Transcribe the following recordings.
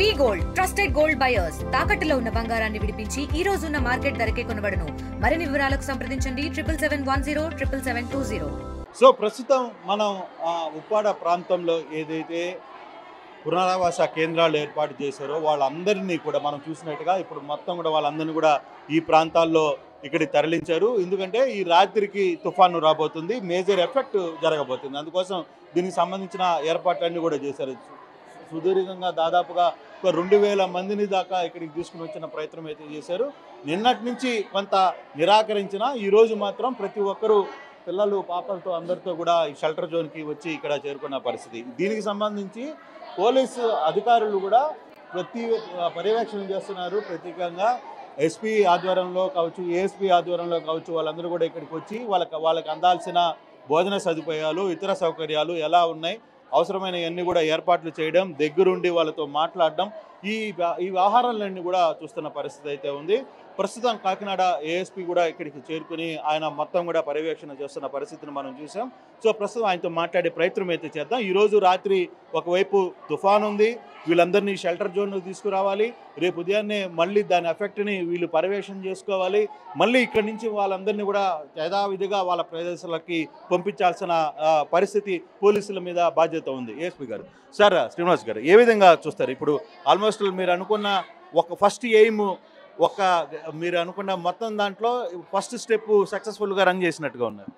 వి gold trusted gold buyers తాకట్టులో ఉన్న బంగారాన్ని విడిపించి ఈ రోజు ఉన్న మార్కెట్ ధరకే కొనబడును. మరిన్ని వివరాలకు సంప్రదించండి 77107720. సో ప్రస్తుతం మనం ఉప్పాడ ప్రాంతంలో ఏదైతే పునరావాస కేంద్రాలు ఏర్పాటు చేశారో వాళ్ళందరినీ కూడా మనం చూసినట్టుగా ఇప్పుడు మొత్తం కూడా వాళ్ళందరినీ కూడా ఈ ప్రాంతాల్లో ఇక్కడికి తరలించారు. ఎందుకంటే ఈ రాత్రికి తుఫాను రాబోతుంది, మేజర్ ఎఫెక్ట్ జరగబోతుంది. అందుకోసం దీనికి సంబంధించిన ఏర్పాట్లన్నీ కూడా చేశారు. సుదీర్ఘంగా దాదాపుగా ఒక 2000 మందిని దాకా ఇక్కడికి తీసుకుని వచ్చిన ప్రయత్నం అయితే చేశారు. నిన్నటి నుంచి కొంత నిరాకరించిన ఈరోజు మాత్రం ప్రతి ఒక్కరూ పిల్లలు పాపలతో అందరితో కూడా ఈ షెల్టర్ జోన్కి వచ్చి ఇక్కడ చేరుకున్న పరిస్థితి. దీనికి సంబంధించి పోలీసు అధికారులు కూడా పర్యవేక్షణ చేస్తున్నారు. ప్రత్యేకంగా ఎస్పీ ఆధ్వర్యంలో కావచ్చు, ఏఎస్పీ ఆధ్వర్యంలో కావచ్చు, వాళ్ళందరూ కూడా ఇక్కడికి వచ్చి వాళ్ళకి అందాల్సిన భోజన సదుపాయాలు, ఇతర సౌకర్యాలు ఎలా ఉన్నాయి, అవసరమైనవన్నీ కూడా ఏర్పాట్లు చేయడం, దగ్గరుండి వాళ్ళతో మాట్లాడడం, ఈ వ్యవహారాలన్నీ కూడా చూస్తున్న పరిస్థితి అయితే ఉంది. ప్రస్తుతం కాకినాడ ఏఎస్పీ కూడా ఇక్కడికి చేరుకుని ఆయన మొత్తం కూడా పర్యవేక్షణ చేస్తున్న పరిస్థితిని మనం చూసాం. సో ప్రస్తుతం ఆయనతో మాట్లాడే ప్రయత్నం అయితే చేద్దాం. ఈరోజు రాత్రి ఒకవైపు తుఫాన్ ఉంది, వీళ్ళందరినీ షెల్టర్ జోన్ తీసుకురావాలి, రేపు ఉదయాన్నే మళ్ళీ దాని ఎఫెక్ట్ని వీళ్ళు పర్యవేక్షణ చేసుకోవాలి, మళ్ళీ ఇక్కడి నుంచి వాళ్ళందరినీ కూడా యథావిధిగా వాళ్ళ ప్రదేశాలకి పంపించాల్సిన పరిస్థితి పోలీసుల మీద బాధ్యత ఉంది. ఏఎస్పీ గారు, సార్ శ్రీనివాస్ గారు, ఏ విధంగా చూస్తారు? ఇప్పుడు ఆల్మోస్ట్ మీరు అనుకున్న ఒక ఫస్ట్ ఎయిమ్, మీరు అనుకున్న మొత్తం దాంట్లో ఫస్ట్ స్టెప్ సక్సెస్ఫుల్గా రన్ చేసినట్టుగా ఉన్నారు.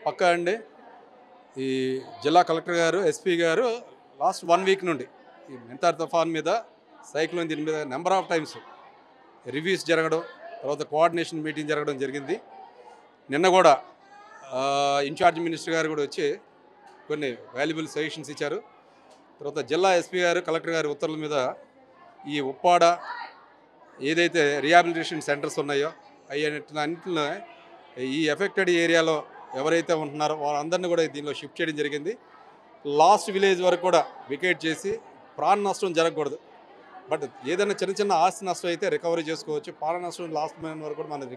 పక్కా అండి. ఈ జిల్లా కలెక్టర్ గారు, ఎస్పీ గారు లాస్ట్ 1 వీక్ నుండి ఈ మెంతార్ తుఫాన్ మీద, సైక్లోన్ దీని మీద నెంబర్ ఆఫ్ టైమ్స్ రివ్యూస్ జరగడం, తర్వాత కోఆర్డినేషన్ మీటింగ్ జరగడం జరిగింది. నిన్న కూడా ఇన్ఛార్జ్ మినిస్టర్ గారు కూడా వచ్చి కొన్ని వాల్యుబుల్ సజెషన్స్ ఇచ్చారు. తర్వాత జిల్లా ఎస్పీ గారు, కలెక్టర్ గారి ఉత్తర్వుల మీద ఈ ఉప్పాడ ఏదైతే రిహాబిలిటేషన్ సెంటర్స్ ఉన్నాయో అన్నింటిలో ఈ ఎఫెక్టెడ్ ఏరియాలో ఎవరైతే ఉంటున్నారో వాళ్ళందరినీ కూడా దీనిలో షిఫ్ట్ చేయడం జరిగింది. లాస్ట్ విలేజ్ వరకు కూడా వికేట్ చేసి ప్రాణ నష్టం జరగకూడదు. బట్ ఏదైనా చిన్న చిన్న ఆస్తి నష్టం అయితే రికవరీ చేసుకోవచ్చు. ప్రాణ నష్టం లాస్ట్ మైన్ వరకు కూడా మనం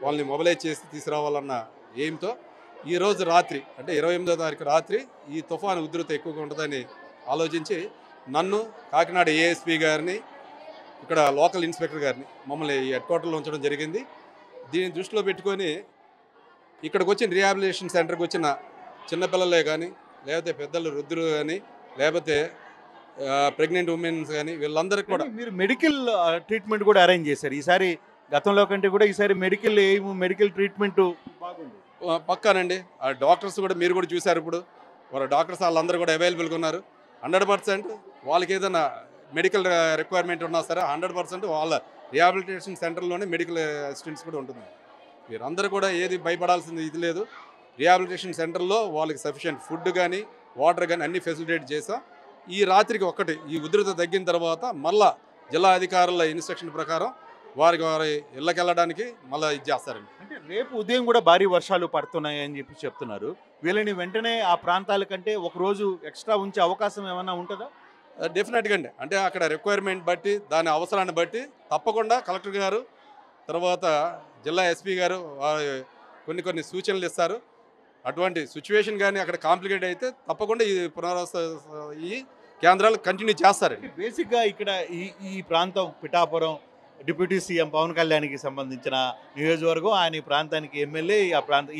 వాళ్ళని మొబిలైజ్ చేసి తీసుకురావాలన్న ఎయిమ్తో ఈరోజు రాత్రి అంటే 28వ తారీఖు రాత్రి ఈ తుఫాను ఉధృతి ఎక్కువగా ఉంటుందని ఆలోచించి నన్ను, కాకినాడ ఏఎస్పీ గారిని, ఇక్కడ లోకల్ ఇన్స్పెక్టర్ గారిని మమ్మల్ని హెడ్ క్వార్టర్లో ఉంచడం జరిగింది. దీన్ని దృష్టిలో పెట్టుకొని ఇక్కడికి వచ్చిన రిహాబిలిటేషన్ సెంటర్కి వచ్చిన చిన్నపిల్లలే కానీ, లేకపోతే పెద్దలు, వృద్ధులు కానీ, లేకపోతే ప్రెగ్నెంట్ ఉమెన్స్ కానీ, వీళ్ళందరికీ కూడా మీరు మెడికల్ ట్రీట్మెంట్ కూడా అరేంజ్ చేశారు ఈసారి. గతంలో కంటే కూడా ఈసారి మెడికల్ ట్రీట్మెంట్ బాగుంది. పక్కానండి. ఆ డాక్టర్స్ కూడా మీరు కూడా చూశారు. ఇప్పుడు వాళ్ళ డాక్టర్స్ వాళ్ళందరూ కూడా అవైలబుల్గా ఉన్నారు. 100% వాళ్ళకి ఏదైనా మెడికల్ రిక్వైర్మెంట్ ఉన్నా సరే 100% వాళ్ళ రిహాబిలిటేషన్ సెంటర్లోనే మెడికల్ అసిస్టెంట్స్ కూడా ఉంటుంది. మీరందరూ కూడా ఏది భయపడాల్సింది ఇది లేదు. రిహాబిలిటేషన్ సెంటర్లో వాళ్ళకి సఫిషియెంట్ ఫుడ్ కానీ, వాటర్ కానీ అన్నీ ఫెసిలిటేట్ చేసాం. ఈ రాత్రికి ఒక్కటి ఈ ఉధృత తగ్గిన తర్వాత మళ్ళా జిల్లా అధికారుల ఇన్స్ట్రక్షన్ ప్రకారం వారి ఇళ్ళకి వెళ్ళడానికి మళ్ళీ ఇది చేస్తారండి. అంటే రేపు ఉదయం కూడా భారీ వర్షాలు పడుతున్నాయి అని చెప్తున్నారు. వీళ్ళని వెంటనే ఆ ప్రాంతాల కంటే ఒక రోజు ఎక్స్ట్రా ఉంచే అవకాశం ఏమైనా ఉంటుందా? డెఫినెట్గా అండి. అంటే అక్కడ రిక్వైర్మెంట్ బట్టి, దాని అవసరాన్ని బట్టి తప్పకుండా కలెక్టర్ గారు, తర్వాత జిల్లా ఎస్పీ గారు కొన్ని సూచనలు ఇస్తారు. అటువంటి సిచ్యువేషన్ కానీ అక్కడ కాంప్లికేట్ అయితే తప్పకుండా ఈ పునరావాస ఈ కేంద్రాలు కంటిన్యూ చేస్తారండి. బేసిక్గా ఇక్కడ ఈ ప్రాంతం పిఠాపురం డిప్యూటీ సీఎం పవన్ కళ్యాణ్కి సంబంధించిన నియోజకవర్గం. ఆయన ఈ ప్రాంతానికి ఎమ్మెల్యే,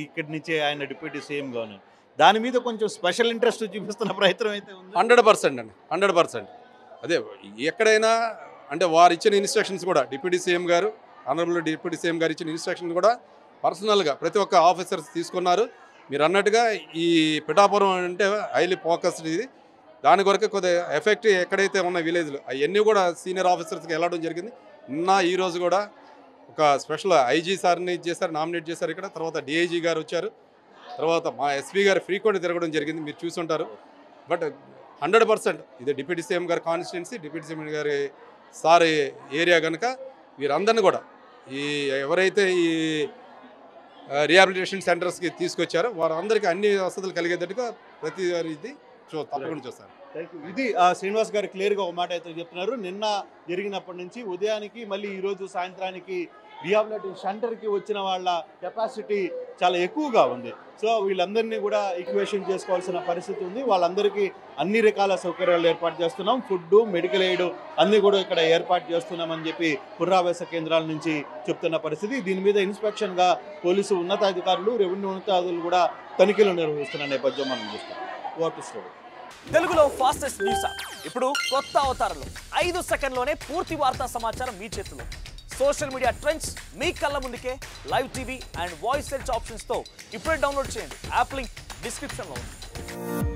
ఇక్కడి నుంచే ఆయన డిప్యూటీ సీఎంగా ఉన్నారు. దాని మీద కొంచెం స్పెషల్ ఇంట్రెస్ట్ చూపిస్తున్న ప్రయత్నం అయితే ఉంది. 100% అండి, 100%. అదే ఎక్కడైనా అంటే వారు ఇచ్చిన ఇన్స్ట్రక్షన్స్ కూడా డిప్యూటీ సీఎం గారు, ఆనరబుల్ డిప్యూటీ సీఎం గారు ఇచ్చిన ఇన్స్ట్రక్షన్ కూడా పర్సనల్గా ప్రతి ఒక్క ఆఫీసర్స్ తీసుకున్నారు. మీరు అన్నట్టుగా ఈ పిఠాపురం అంటే హైలీ ఫోకస్డ్ ఇది. దాని కొరకు కొద్దిగా ఎఫెక్ట్ ఎక్కడైతే ఉన్న విలేజ్లు అవన్నీ కూడా సీనియర్ ఆఫీసర్స్కి వెళ్ళడం జరిగింది. నిన్న ఈరోజు కూడా ఒక స్పెషల్ ఐజీ సార్ని చేశారు, నామినేట్ చేశారు ఇక్కడ. తర్వాత డిఐజీ గారు వచ్చారు. తర్వాత మా ఎస్పీ గారు ఫ్రీక్వెంట్ తిరగడం జరిగింది, మీరు చూసుంటారు. బట్ 100% ఇది డిప్యూటీ సీఎం గారి కాన్స్టిట్యున్సీ, డిప్యూటీ సీఎం గారి సార్ ఏరియా కనుక వీరందరినీ కూడా ఎవరైతే ఈ రిహాబిలిటేషన్ సెంటర్స్కి తీసుకొచ్చారో వారందరికీ అన్ని వసతులు కలిగేటట్టుగా ప్రతి ఇది తప్పకుండా చూస్తారు. ఇది శ్రీనివాస్ గారు క్లియర్గా ఒక మాట అయితే చెప్తున్నారు. నిన్న జరిగినప్పటి నుంచి ఉదయానికి మళ్ళీ ఈరోజు సాయంత్రానికి రిహాబిలిటేషన్ సెంటర్కి వచ్చిన వాళ్ళ కెపాసిటీ చాలా ఎక్కువగా ఉంది. సో వీళ్ళందరినీ కూడా ఈక్వేషన్ చేసుకోవాల్సిన పరిస్థితి ఉంది. వాళ్ళందరికీ అన్ని రకాల సౌకర్యాలు ఏర్పాటు చేస్తున్నాం. ఫుడ్, మెడికల్ ఎయిడ్ అన్నీ కూడా ఇక్కడ ఏర్పాటు చేస్తున్నామని చెప్పి పునరావాస కేంద్రాల నుంచి చెప్తున్న పరిస్థితి. దీని మీద ఇన్స్పెక్షన్గా పోలీసు ఉన్నతాధికారులు, రెవెన్యూ ఉన్నతాధికారులు కూడా తనిఖీలు నిర్వహిస్తున్న నేపథ్యం మనం చూస్తాం. ఓటు స్టోరీ తెలుగులో ఫాస్టెస్ట్ న్యూస్ యాప్ ఇప్పుడు కొత్త అవతారంలో 5 సెకండ్లోనే పూర్తి వార్తా సమాచారం మీ చేతిలో. సోషల్ మీడియా ట్రెండ్స్ మీ కళ్ళ ముందుకే live TV and voice search ఆప్షన్స్తో ఇప్పుడే డౌన్లోడ్ చేయండి. యాప్ లింక్ డిస్క్రిప్షన్లో ఉంది.